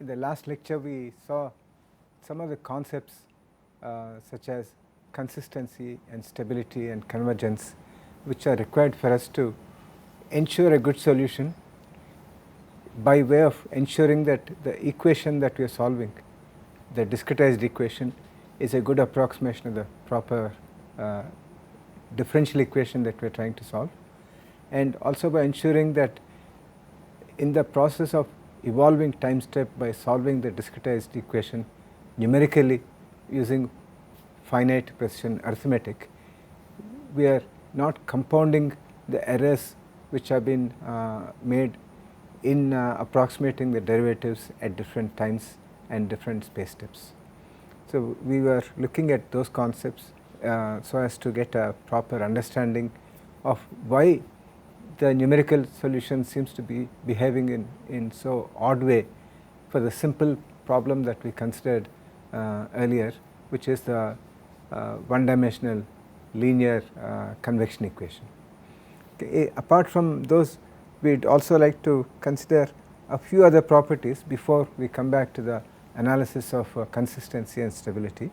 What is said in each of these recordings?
In the last lecture we saw some of the concepts such as consistency and stability and convergence, which are required for us to ensure a good solution by way of ensuring that the equation that we are solving, the discretized equation, is a good approximation of the proper differential equation that we are trying to solve, and also by ensuring that in the process of evolving time step by solving the discretized equation numerically using finite precision arithmetic, we are not compounding the errors which have been made in approximating the derivatives at different times and different space steps. So, we were looking at those concepts so as to get a proper understanding of why the numerical solution seems to be behaving in so odd way for the simple problem that we considered earlier, which is the one dimensional linear convection equation. Okay. Apart from those, we would also like to consider a few other properties before we come back to the analysis of consistency and stability.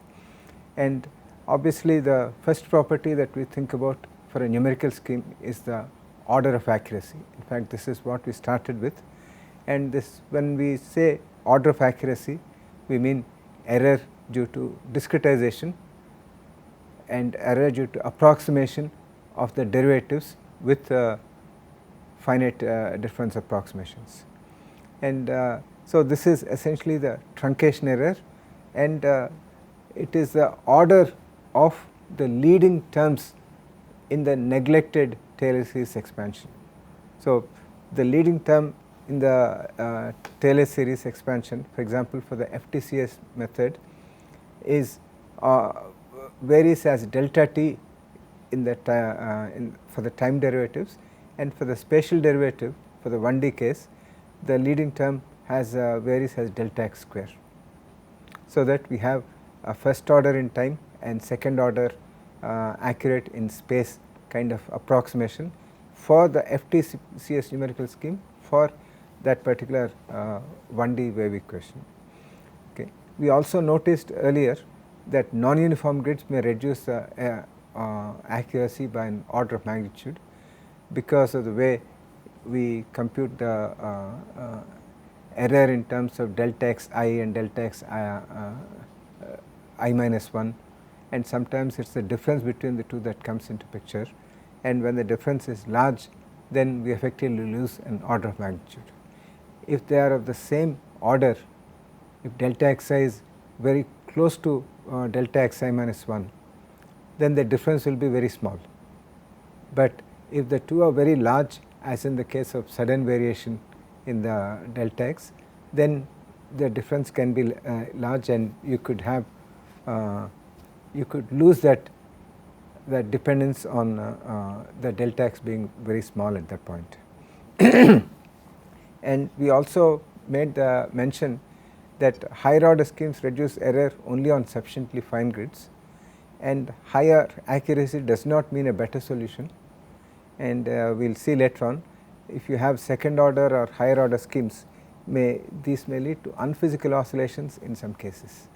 And obviously the first property that we think about for a numerical scheme is the order of accuracy. In fact, this is what we started with, and this, when we say order of accuracy, we mean error due to discretization and error due to approximation of the derivatives with finite difference approximations. And so this is essentially the truncation error, and it is the order of the leading terms in the neglected Taylor series expansion. So the leading term in the Taylor series expansion, for example for the FTCS method, is varies as delta t in the for the time derivatives, and for the spatial derivative for the 1D case, the leading term has varies as delta x square. So that we have a first order in time and second order accurate in space kind of approximation for the FTCS numerical scheme for that particular 1D wave equation. Okay. We also noticed earlier that non-uniform grids may reduce accuracy by an order of magnitude because of the way we compute the error in terms of delta x I and delta x I minus 1, and sometimes it is the difference between the two that comes into picture, and when the difference is large, then we effectively lose an order of magnitude. If they are of the same order, if delta xi is very close to delta xi minus 1, then the difference will be very small. But if the two are very large, as in the case of sudden variation in the delta x, then the difference can be large, and you could have you could lose that dependence on the delta x being very small at that point. And we also made the mention that higher order schemes reduce error only on sufficiently fine grids, and higher accuracy does not mean a better solution, and we will see later on if you have second order or higher order schemes, these may lead to unphysical oscillations in some cases.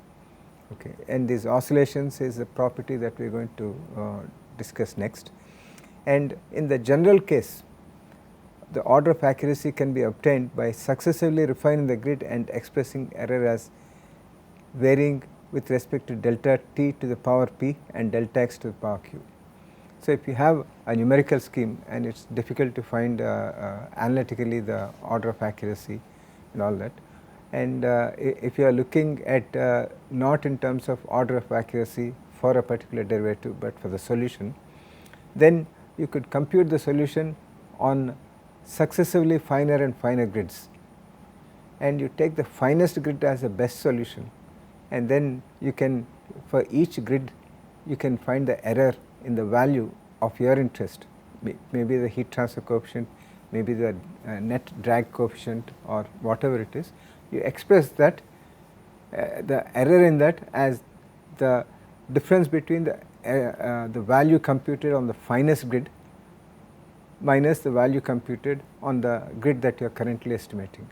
Okay. And these oscillations is a property that we are going to discuss next. And in the general case, the order of accuracy can be obtained by successively refining the grid and expressing error as varying with respect to delta t to the power p and delta x to the power q. So if you have a numerical scheme and it is difficult to find analytically the order of accuracy and all that, and if you are looking at not in terms of order of accuracy for a particular derivative but for the solution, then you could compute the solution on successively finer and finer grids, and you take the finest grid as the best solution, and then you can, for each grid you can find the error in the value of your interest, maybe the heat transfer coefficient, maybe the net drag coefficient, or whatever it is. You express that the error in that as the difference between the value computed on the finest grid minus the value computed on the grid that you are currently estimating.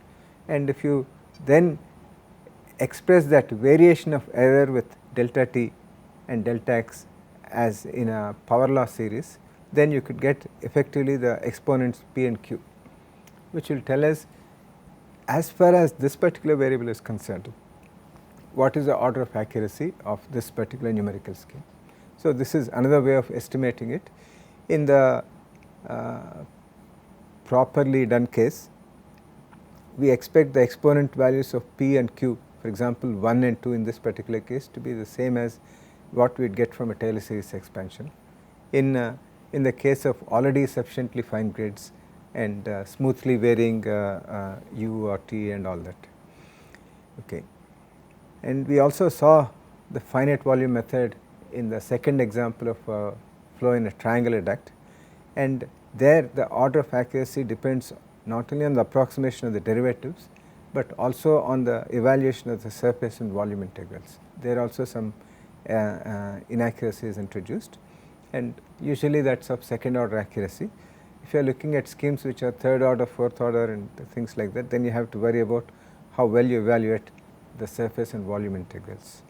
And if you then express that variation of error with delta t and delta x as in a power law series, then you could get effectively the exponents p and q, which will tell us, as far as this particular variable is concerned, what is the order of accuracy of this particular numerical scheme. So, this is another way of estimating it. In the properly done case, we expect the exponent values of p and q, for example 1 and 2 in this particular case, to be the same as what we would get from a Taylor series expansion. In the case of already sufficiently fine grids and smoothly varying u or t and all that. Okay. And we also saw the finite volume method in the second example of flow in a triangular duct, and there the order of accuracy depends not only on the approximation of the derivatives, but also on the evaluation of the surface and volume integrals. There are also some inaccuracies introduced, and usually that is of second order accuracy. If you are looking at schemes which are third order, fourth order and things like that, then you have to worry about how well you evaluate the surface and volume integrals.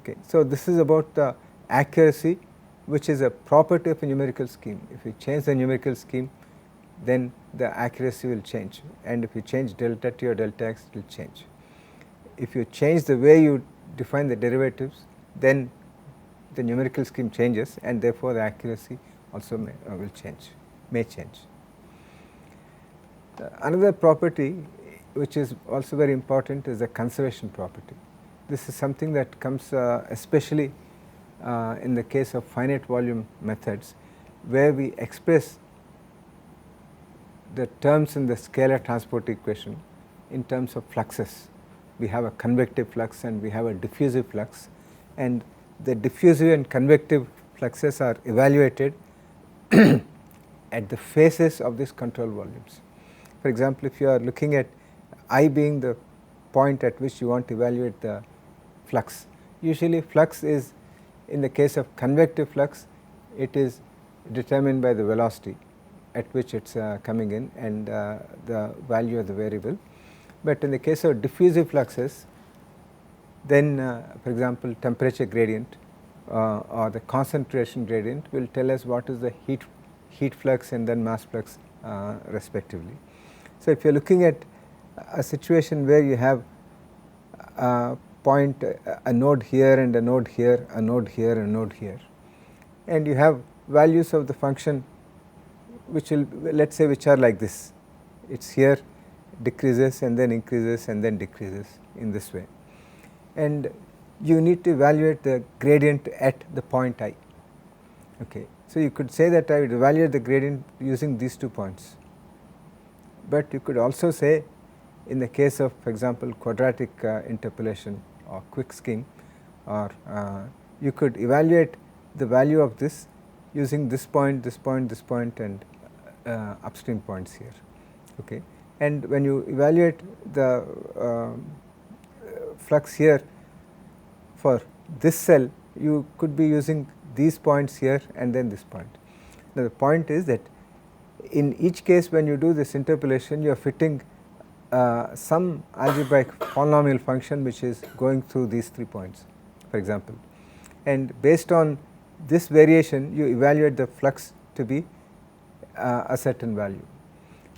Okay. So, this is about the accuracy, which is a property of a numerical scheme. If you change the numerical scheme, then the accuracy will change, and if you change delta t or delta x, it will change. If you change the way you define the derivatives, then the numerical scheme changes, and therefore the accuracy also will change, may change. Another property which is also very important is the conservation property. This is something that comes especially in the case of finite volume methods, where we express the terms in the scalar transport equation in terms of fluxes. We have a convective flux and we have a diffusive flux, and the diffusive and convective fluxes are evaluated at the faces of these control volumes. For example, if you are looking at I being the point at which you want to evaluate the flux, usually flux is, in the case of convective flux, it is determined by the velocity at which it is coming in and the value of the variable. But in the case of diffusive fluxes, then for example temperature gradient or the concentration gradient will tell us what is the heat flux and then mass flux respectively. So, if you are looking at a situation where you have a point, a node here and a node here, a node here, a node here, and you have values of the function which will, let us say, which are like this, it is here, decreases and then increases and then decreases in this way, and you need to evaluate the gradient at the point I. Okay. So, you could say that I would evaluate the gradient using these 2 points, but you could also say, in the case of, for example, quadratic interpolation or quick scheme, or you could evaluate the value of this using this point, this point, this point, and upstream points here. Okay. And when you evaluate the flux here for this cell, you could be using these points here and then this point. Now, the point is that in each case when you do this interpolation, you are fitting some algebraic polynomial function which is going through these 3 points, for example, and based on this variation you evaluate the flux to be a certain value.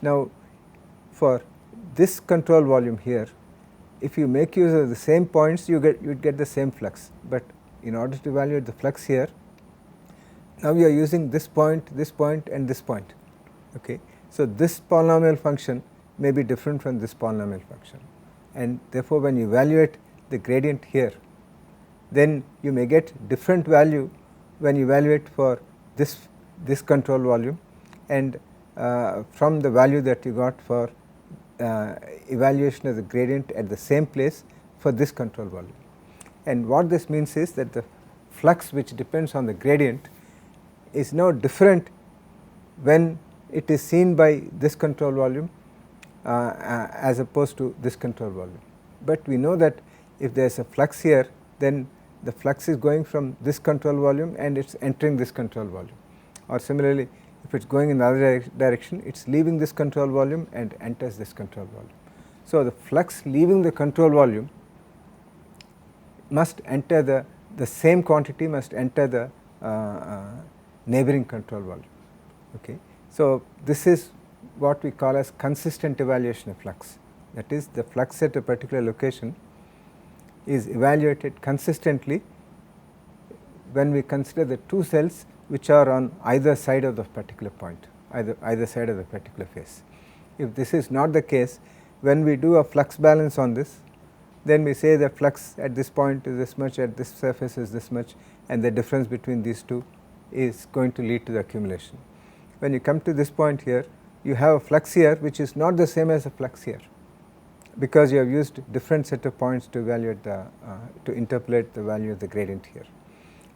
Now, for this control volume here, if you make use of the same points, you would get the same flux, but in order to evaluate the flux here, now we are using this point and this point. Okay. So, this polynomial function may be different from this polynomial function, and therefore, when you evaluate the gradient here, then you may get different value when you evaluate for this control volume and from the value that you got for evaluation of the gradient at the same place for this control volume. And what this means is that the flux which depends on the gradient is now different when it is seen by this control volume as opposed to this control volume. But we know that if there is a flux here, then the flux is going from this control volume and it is entering this control volume, or similarly if it is going in the other direction, it is leaving this control volume and enters this control volume. So, the flux leaving the control volume must enter the same quantity must enter the neighboring control volume. Okay. So, this is what we call as consistent evaluation of flux, that is the flux at a particular location is evaluated consistently when we consider the two cells which are on either side of the particular point, either side of the particular phase. If this is not the case, when we do a flux balance on this, then we say the flux at this point is this much, at this surface is this much, and the difference between these two is going to lead to the accumulation. When you come to this point here, you have a flux here which is not the same as a flux here, because you have used different set of points to evaluate the to interpolate the value of the gradient here,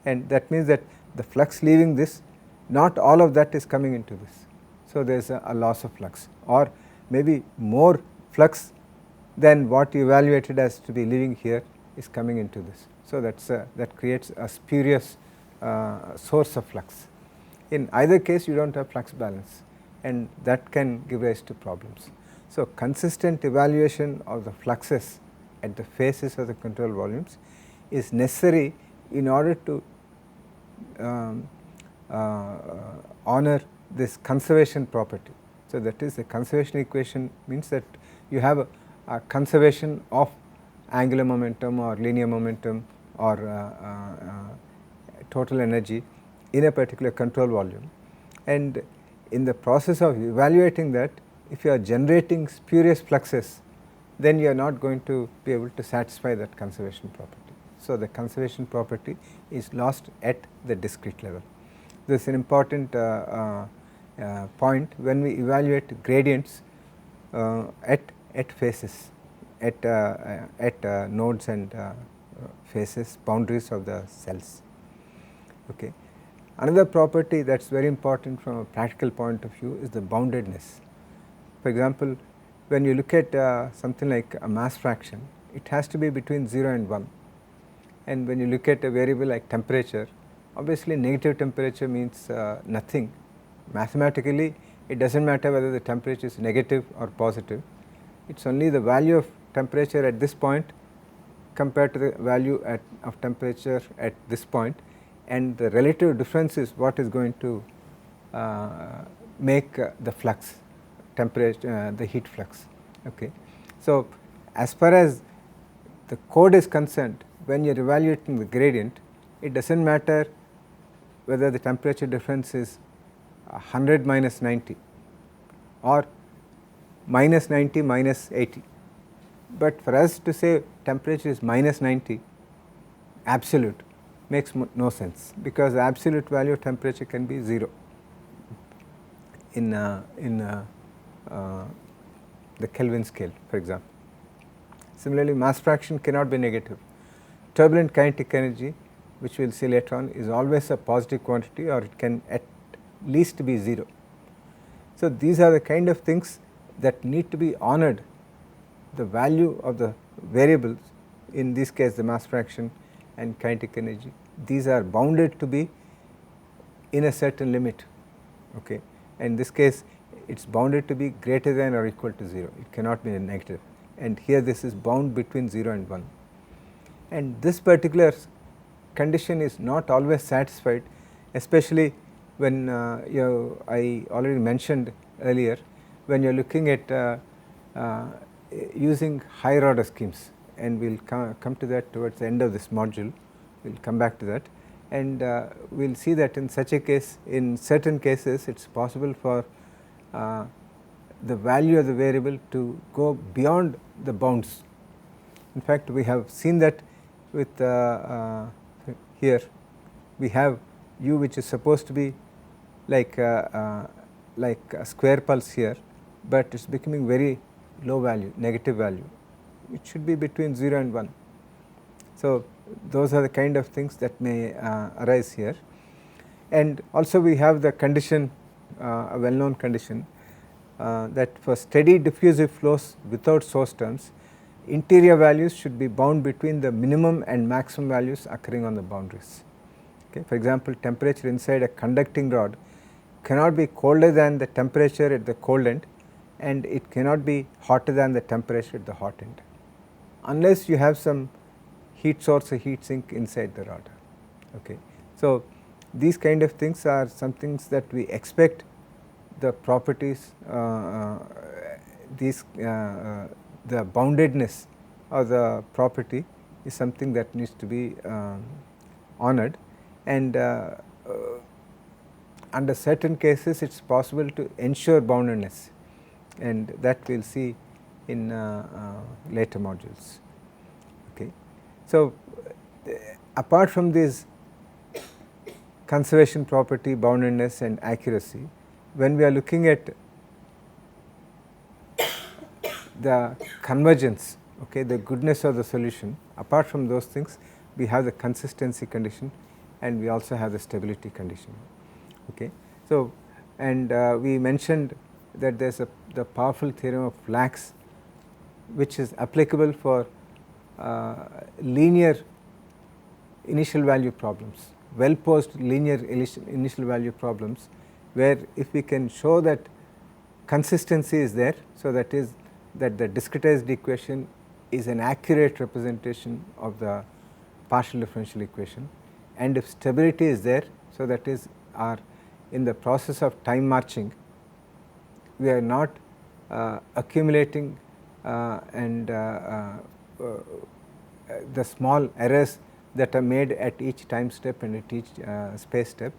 and that means that the flux leaving this, not all of that is coming into this. So, there is a loss of flux, or maybe more flux than what you evaluated as to be leaving here is coming into this. So, that creates a spurious source of flux. In either case, you do not have flux balance, and that can give rise to problems. So, consistent evaluation of the fluxes at the phases of the control volumes is necessary in order to honor this conservation property. So, that is the conservation equation means that you have a conservation of angular momentum or linear momentum or total energy in a particular control volume, and in the process of evaluating that, if you are generating spurious fluxes, then you are not going to be able to satisfy that conservation property. So, the conservation property is lost at the discrete level. This is an important point when we evaluate gradients at phases, at nodes and phases, boundaries of the cells. Okay. Another property that is very important from a practical point of view is the boundedness. For example, when you look at something like a mass fraction, it has to be between 0 and 1, and when you look at a variable like temperature, obviously negative temperature means nothing. Mathematically, it does not matter whether the temperature is negative or positive, it is only the value of temperature at this point compared to the value of temperature at this point, and the relative difference is what is going to make the flux, temperature, the heat flux. Okay. So, as far as the code is concerned, when you are evaluating the gradient, it does not matter whether the temperature difference is 100 minus 90 or minus 90 minus 80, but for us to say temperature is minus 90 absolute makes no sense, because the absolute value of temperature can be 0 in the Kelvin scale, for example. Similarly, mass fraction cannot be negative. Turbulent kinetic energy, which we will see later on, is always a positive quantity, or it can at least be 0. So, these are the kind of things that need to be honored. The value of the variables, in this case the mass fraction and kinetic energy, these are bounded to be in a certain limit. Okay. In this case, it is bounded to be greater than or equal to 0, it cannot be negative, and here this is bound between 0 and 1. And this particular condition is not always satisfied, especially when I already mentioned earlier, when you are looking at using higher order schemes, and we will come to that towards the end of this module, we will come back to that, and we will see that in such a case, in certain cases it is possible for the value of the variable to go beyond the bounds. In fact, we have seen that with here we have u which is supposed to be like a square pulse here, but it is becoming very low value, negative value. It should be between 0 and 1. So, those are the kind of things that may arise here. And also we have the condition, a well known condition, that for steady diffusive flows without source terms, interior values should be bound between the minimum and maximum values occurring on the boundaries. Okay. For example, temperature inside a conducting rod cannot be colder than the temperature at the cold end, and it cannot be hotter than the temperature at the hot end. Unless you have some heat source or heat sink inside the rotor. Okay. So, these kind of things are some things that we expect the properties, the boundedness of the property is something that needs to be honored, and under certain cases it is possible to ensure boundedness, and that we will see in later modules. Okay. So, apart from this conservation property, boundedness and accuracy, when we are looking at the convergence, okay, the goodness of the solution, apart from those things we have the consistency condition and we also have the stability condition. Okay. So, and we mentioned that there is the powerful theorem of Lax, which is applicable for linear initial value problems, well posed linear initial value problems, where if we can show that consistency is there, so that is that the discretized equation is an accurate representation of the partial differential equation, and if stability is there, so that is in the process of time marching we are not accumulating the small errors that are made at each time step and at each space step,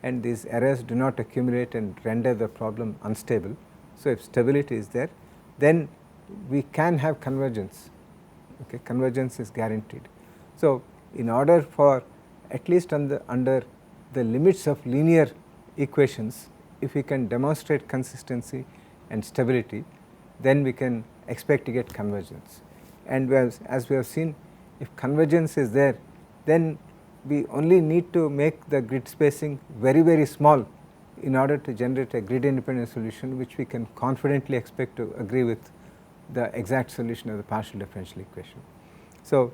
and these errors do not accumulate and render the problem unstable. So, if stability is there, then we can have convergence. Okay. Convergence is guaranteed. So, in order for at least under the limits of linear equations, if we can demonstrate consistency and stability, then we can expect to get convergence. And as we have seen, if convergence is there, then we only need to make the grid spacing very small in order to generate a grid independent solution, which we can confidently expect to agree with the exact solution of the partial differential equation. So,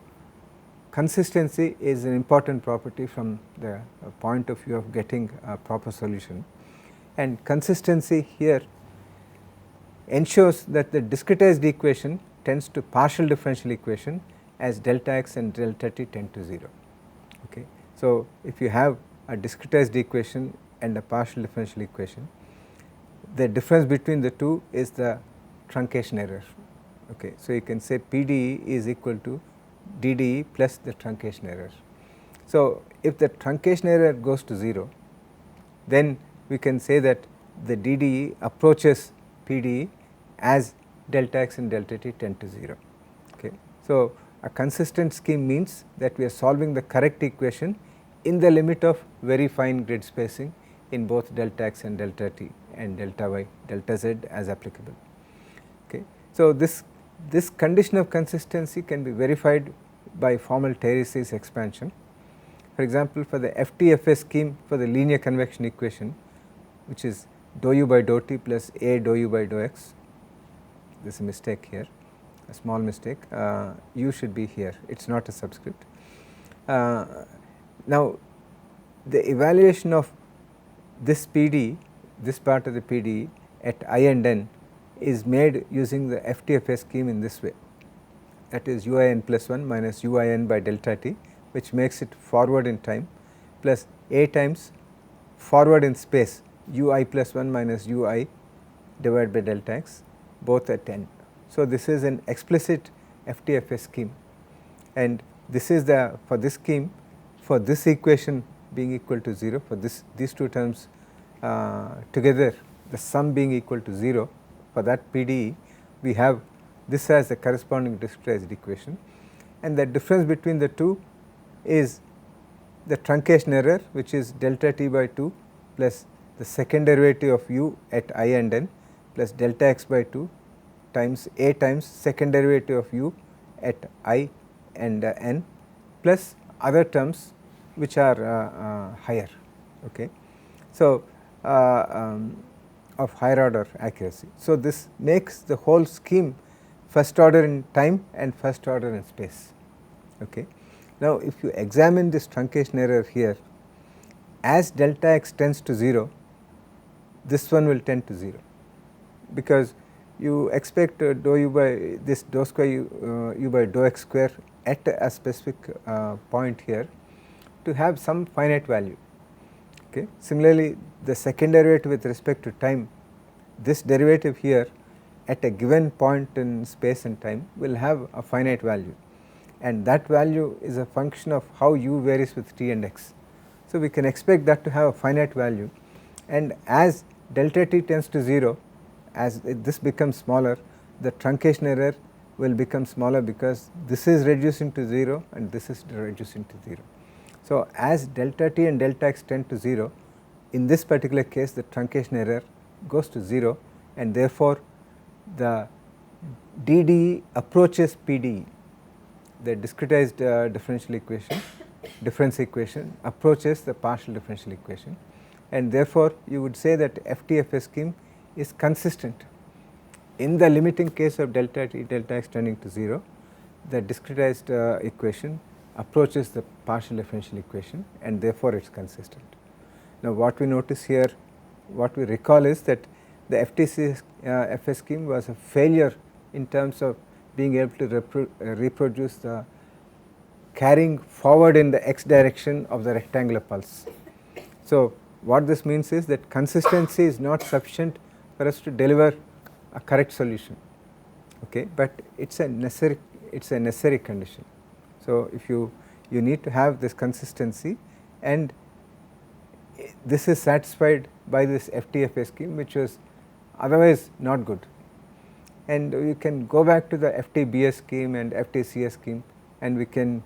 consistency is an important property from the point of view of getting a proper solution, and consistency here ensures that the discretized equation tends to partial differential equation as delta x and delta t tend to 0. Okay. So, if you have a discretized equation and a partial differential equation, the difference between the two is the truncation error. Okay. So, you can say PDE is equal to DDE plus the truncation error. So, if the truncation error goes to 0, then we can say that the DDE approaches PDE as delta x and delta t tend to 0. Okay. So, a consistent scheme means that we are solving the correct equation in the limit of very fine grid spacing in both delta x and delta t and delta y, delta z as applicable. Okay. So, this condition of consistency can be verified by formal Teresi's expansion. For example, for the FTFS scheme for the linear convection equation, which is dou u by dou t plus a dou u by dou x, there is a mistake here, a small mistake, u should be here, it is not a subscript. Now, the evaluation of this PD, this part of the PD at I and n is made using the FTFS scheme in this way, that is uin plus 1 minus uin by delta t, which makes it forward in time, plus a times forward in space ui plus 1 minus ui divided by delta x, both at n. So, this is an explicit FTFS scheme, and this is the for this scheme, for this equation being equal to 0, for these two terms together, the sum being equal to 0, for that PDE we have this as the corresponding discretized equation, and the difference between the two is the truncation error, which is delta t by 2 plus the second derivative of u at I and n plus delta x by 2 times a times second derivative of u at I and n plus other terms which are higher. Okay. So, of higher order accuracy. So, this makes the whole scheme first order in time and first order in space. Okay. Now, if you examine this truncation error here, as delta x tends to 0, this one will tend to 0, because you expect dou u by this dou square u by dou x square at a specific point here to have some finite value. Okay. Similarly, the second derivative with respect to time, this derivative here at a given point in space and time will have a finite value, and that value is a function of how u varies with t and x. So, we can expect that to have a finite value, and as delta t tends to 0, as this becomes smaller, the truncation error will become smaller because this is reducing to 0 and this is reducing to 0. So, as delta t and delta x tend to 0, in this particular case the truncation error goes to 0, and therefore, the DDE approaches PDE, the discretized difference equation approaches the partial differential equation, and therefore, you would say that FTFS scheme is consistent. In the limiting case of delta t delta x tending to 0, the discretized equation approaches the partial differential equation, and therefore, it is consistent. Now, what we notice here, what we recall is that the FTFS scheme was a failure in terms of being able to reproduce the carrying forward in the x direction of the rectangular pulse. So, what this means is that consistency is not sufficient for us to deliver a correct solution, okay, but it is a necessary condition. So, if you need to have this consistency, and this is satisfied by this FTFS scheme, which was otherwise not good, and you can go back to the FTBS scheme and FTCS scheme, and we can,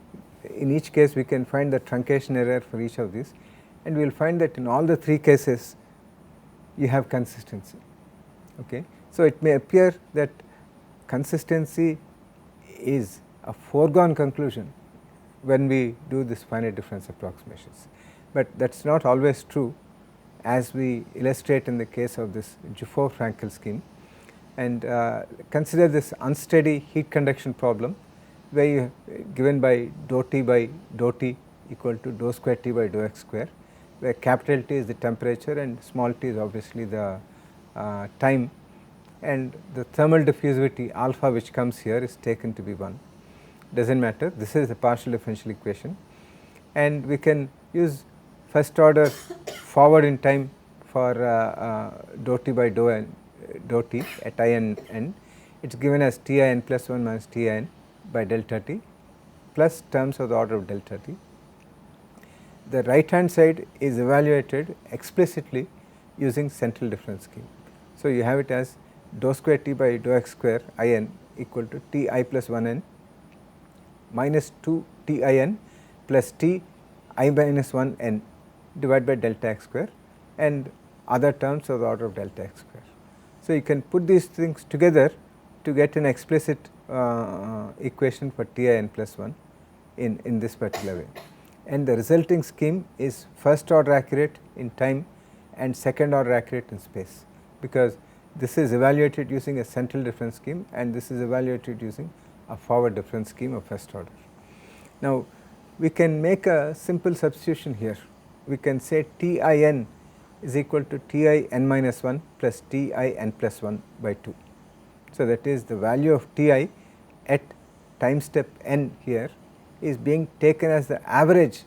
in each case we can find the truncation error for each of these, and we will find that in all the 3 cases you have consistency. Okay. So, it may appear that consistency is a foregone conclusion when we do this finite difference approximations, but that is not always true, as we illustrate in the case of this DuFort-Frankel scheme. And consider this unsteady heat conduction problem, where you given by dou T by dou T equal to dou square T by dou x square, where capital T is the temperature and small t is obviously the time, and the thermal diffusivity alpha which comes here is taken to be 1, does not matter, this is the partial differential equation, and we can use first order forward in time for dou T by dou T at I n n. It is given as T I n plus 1 minus T I n by delta T plus terms of the order of delta T. The right hand side is evaluated explicitly using central difference scheme. So, you have it as dou square T by dou x square I n equal to T I plus 1 n minus 2 T I n plus T I minus 1 n divided by delta x square and other terms of the order of delta x square. So, you can put these things together to get an explicit equation for T I n plus 1 in this particular way, and the resulting scheme is first order accurate in time and second order accurate in space, because this is evaluated using a central difference scheme and this is evaluated using a forward difference scheme of first order. Now, we can make a simple substitution here. We can say T I n is equal to T I n minus 1 plus T I n plus 1 by 2. So, that is the value of T I at time step n here is being taken as the average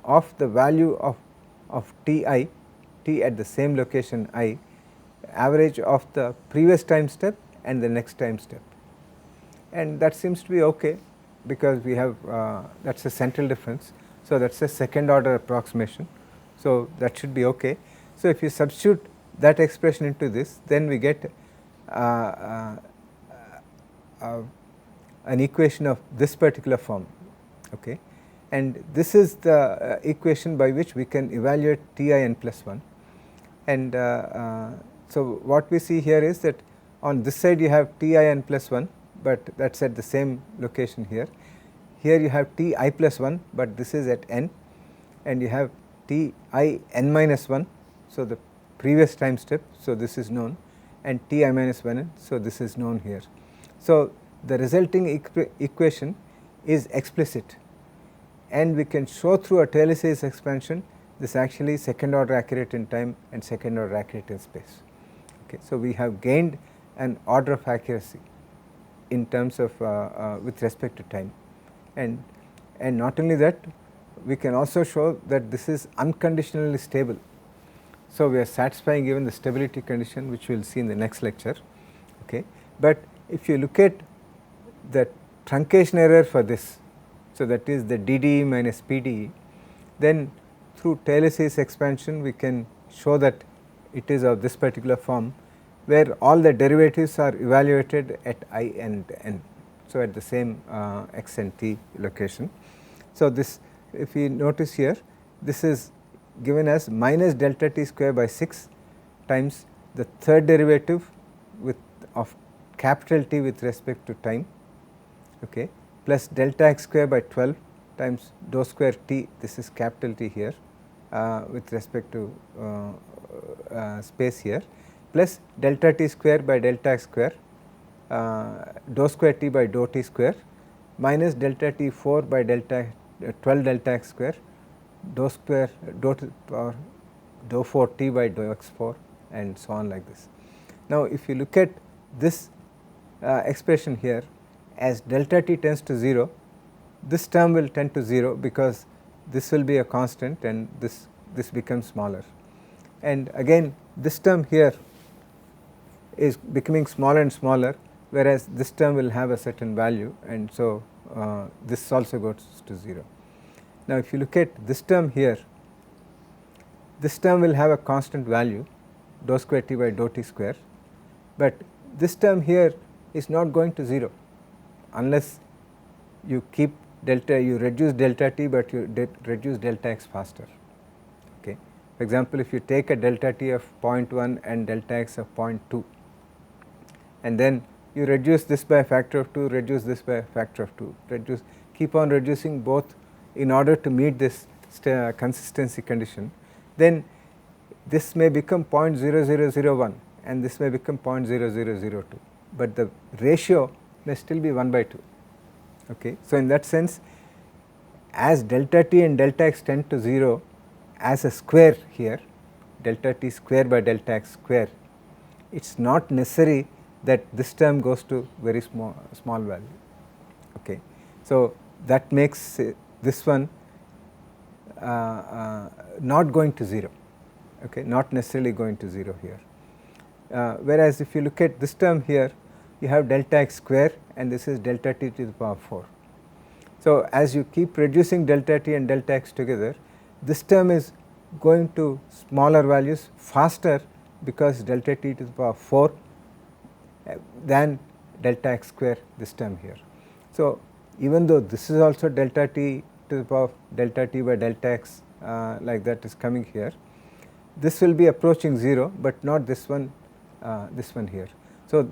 of the value of T I, T at the same location I, average of the previous time step and the next time step, and that seems to be okay, because we have that is a central difference. So, that is a second order approximation. So, that should be okay. So, if you substitute that expression into this, then we get an equation of this particular form, okay, and this is the equation by which we can evaluate T I n plus 1, and so what we see here is that on this side you have T I n plus 1, but that is at the same location here. Here you have T I plus 1, but this is at n, and you have T I n minus 1, so the previous time step, so this is known, and T I minus 1 n, so this is known here. So, the resulting equation is explicit, and we can show through a Taylor series expansion this actually second order accurate in time and second order accurate in space. Okay. So, we have gained an order of accuracy in terms of with respect to time, and not only that, we can also show that this is unconditionally stable. So, we are satisfying even the stability condition, which we will see in the next lecture. Okay. But if you look at the truncation error for this, so that is the DDE minus PDE, then through Taylor series expansion we can show that it is of this particular form, where all the derivatives are evaluated at I and n. So, at the same x and t location. So, this, if you notice here, this is given as minus delta t square by 6 times the third derivative with of capital T with respect to time, okay, plus delta x square by 12 times dou square t, this is capital T here with respect to space here, plus delta t square by delta x square dou square t by dou t square minus delta t 4 by delta 12 delta x square dou square dou to the power dou 4 t by dou x 4 and so on like this. Now, if you look at this expression here, as delta t tends to 0, this term will tend to 0 because this will be a constant and this becomes smaller, and again this term here is becoming smaller and smaller, whereas this term will have a certain value, and so this also goes to 0. Now, if you look at this term here, this term will have a constant value dou square t by dou t square, but this term here is not going to 0 unless you keep delta, you reduce delta t, but you reduce delta x faster. Okay. For example, if you take a delta t of 0.1 and delta x of 0.2, and then you reduce this by a factor of 2, reduce this by a factor of 2, keep on reducing both in order to meet this consistency condition, then this may become 0.0001 and this may become 0.0002, but the ratio may still be 1 by 2. Okay. So, in that sense, as delta t and delta x tend to 0 as a square here, delta t square by delta x square, it is not necessary that this term goes to very small value. Okay. So, that makes this one not going to 0, okay, not necessarily going to 0 here. Whereas, if you look at this term here, you have delta x square and this is delta t to the power 4. So, as you keep reducing delta t and delta x together, this term is going to smaller values faster because delta t to the power 4 than delta x square, this term here. So, even though this is also delta t to the power delta t by delta x like that is coming here, this will be approaching 0, but not this one here. So,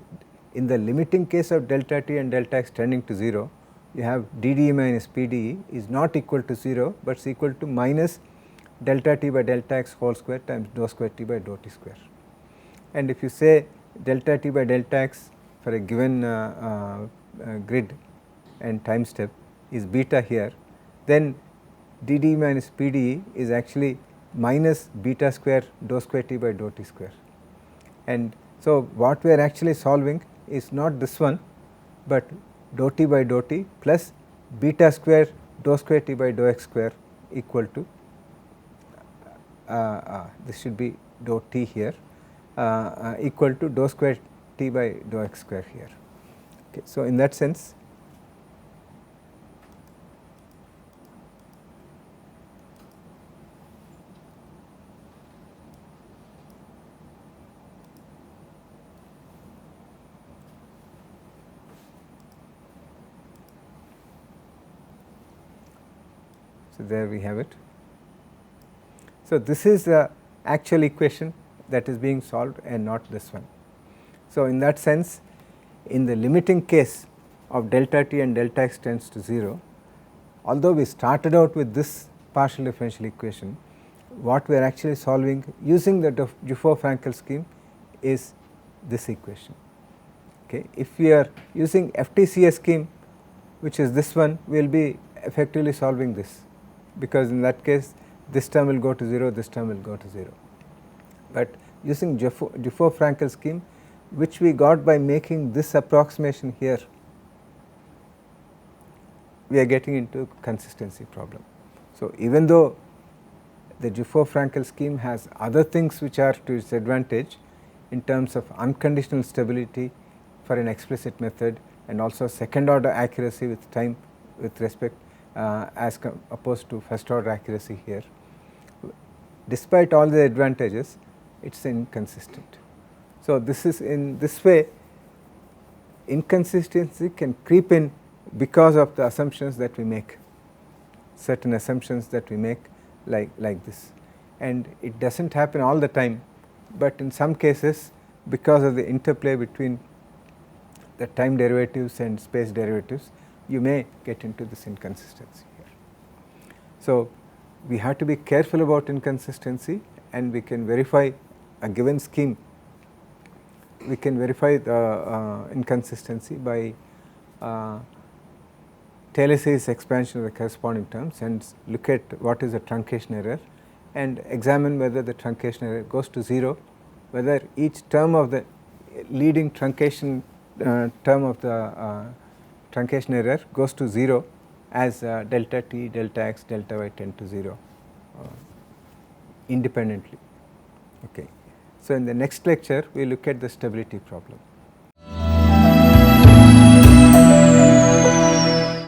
in the limiting case of delta t and delta x tending to 0, you have DDE minus PDE is not equal to 0, but is equal to minus delta t by delta x whole square times dou square t by dou t square. And if you say delta t by delta x for a given grid and time step is beta here, then DDE minus PDE is actually minus beta square dou square t by dou t square. And so, what we are actually solving is not this one, but dou t by dou t plus beta square dou square t by dou x square equal to this should be dou t here equal to dou square t by dou x square here. Okay. So, in that sense, so there we have it. So, this is the actual equation that is being solved and not this one. So, in that sense, in the limiting case of delta t and delta x tends to 0, although we started out with this partial differential equation, what we are actually solving using the DuFort-Frankel scheme is this equation. Okay. If we are using FTCA scheme, which is this one, we will be effectively solving this, because in that case this term will go to 0, this term will go to 0. But using DuFort-Frankel scheme, which we got by making this approximation here, we are getting into consistency problem. So, even though the DuFort-Frankel scheme has other things which are to its advantage in terms of unconditional stability for an explicit method and also second order accuracy with time with respect as opposed to first order accuracy here. Despite all the advantages, it is inconsistent. So, this is in this way inconsistency can creep in because of the assumptions that we make, certain assumptions that we make like this, and it does not happen all the time, but in some cases because of the interplay between the time derivatives and space derivatives, you may get into this inconsistency here. So, we have to be careful about inconsistency, and we can verify a given scheme, we can verify the inconsistency by Taylor series expansion of the corresponding terms and look at what is the truncation error and examine whether the truncation error goes to 0, whether each term of the leading truncation term of the truncation error goes to 0 as delta t, delta x, delta y tend to 0 independently. Okay. So, in the next lecture we will look at the stability problem.